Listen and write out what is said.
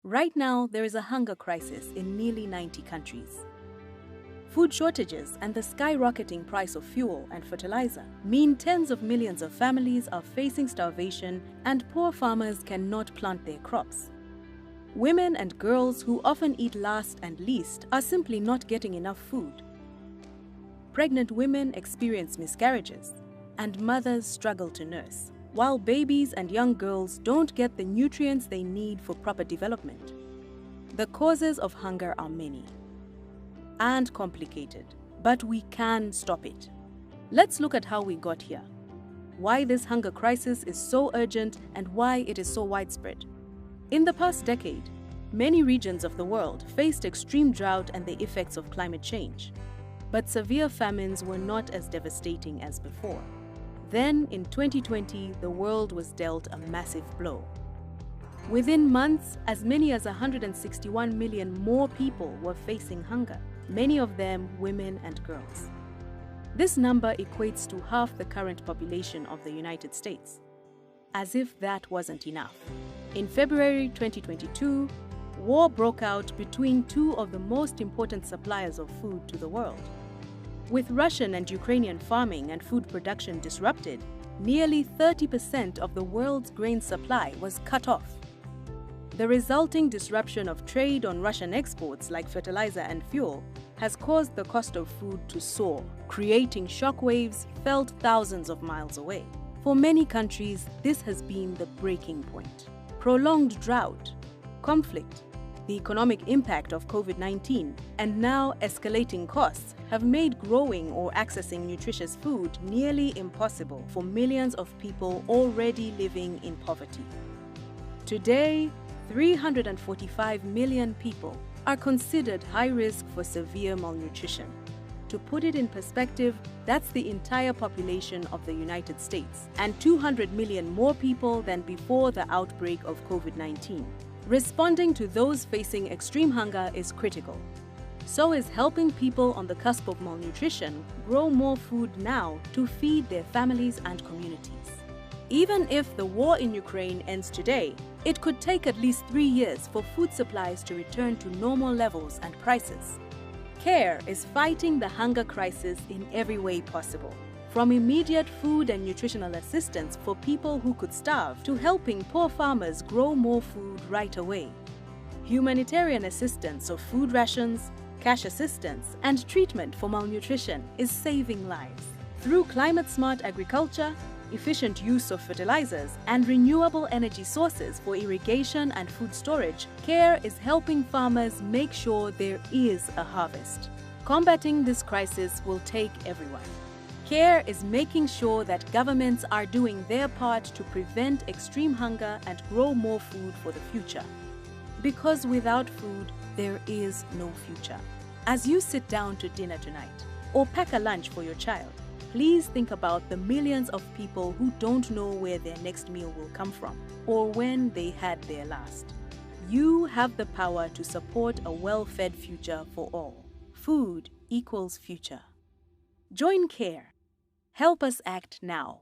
Right now, there is a hunger crisis in nearly 90 countries. Food shortages and the skyrocketing price of fuel and fertilizer mean tens of millions of families are facing starvation and poor farmers cannot plant their crops. Women and girls who often eat last and least are simply not getting enough food. Pregnant women experience miscarriages, and mothers struggle to nurse, while babies and young girls don't get the nutrients they need for proper development. The causes of hunger are many and complicated, but we can stop it. Let's look at how we got here, why this hunger crisis is so urgent and why it is so widespread. In the past decade, many regions of the world faced extreme drought and the effects of climate change, but severe famines were not as devastating as before. Then, in 2020, the world was dealt a massive blow. Within months, as many as 161 million more people were facing hunger, many of them women and girls. This number equates to half the current population of the United States. As if that wasn't enough. In February 2022, war broke out between two of the most important suppliers of food to the world. With Russian and Ukrainian farming and food production disrupted, nearly 30% of the world's grain supply was cut off. The resulting disruption of trade on Russian exports like fertilizer and fuel has caused the cost of food to soar, creating shockwaves felt thousands of miles away. For many countries, this has been the breaking point. Prolonged drought, conflict, the economic impact of COVID-19, and now escalating costs have made growing or accessing nutritious food nearly impossible for millions of people already living in poverty. Today, 345 million people are considered high risk for severe malnutrition. To put it in perspective, that's the entire population of the United States and 200 million more people than before the outbreak of COVID-19. Responding to those facing extreme hunger is critical. So is helping people on the cusp of malnutrition grow more food now to feed their families and communities. Even if the war in Ukraine ends today, it could take at least 3 years for food supplies to return to normal levels and prices. CARE is fighting the hunger crisis in every way possible, from immediate food and nutritional assistance for people who could starve to helping poor farmers grow more food right away. Humanitarian assistance of food rations, cash assistance, and treatment for malnutrition is saving lives. Through climate-smart agriculture, efficient use of fertilizers, and renewable energy sources for irrigation and food storage, CARE is helping farmers make sure there is a harvest. Combating this crisis will take everyone. CARE is making sure that governments are doing their part to prevent extreme hunger and grow more food for the future. Because without food, there is no future. As you sit down to dinner tonight, or pack a lunch for your child, please think about the millions of people who don't know where their next meal will come from, or when they had their last. You have the power to support a well-fed future for all. Food equals future. Join CARE. Help us act now.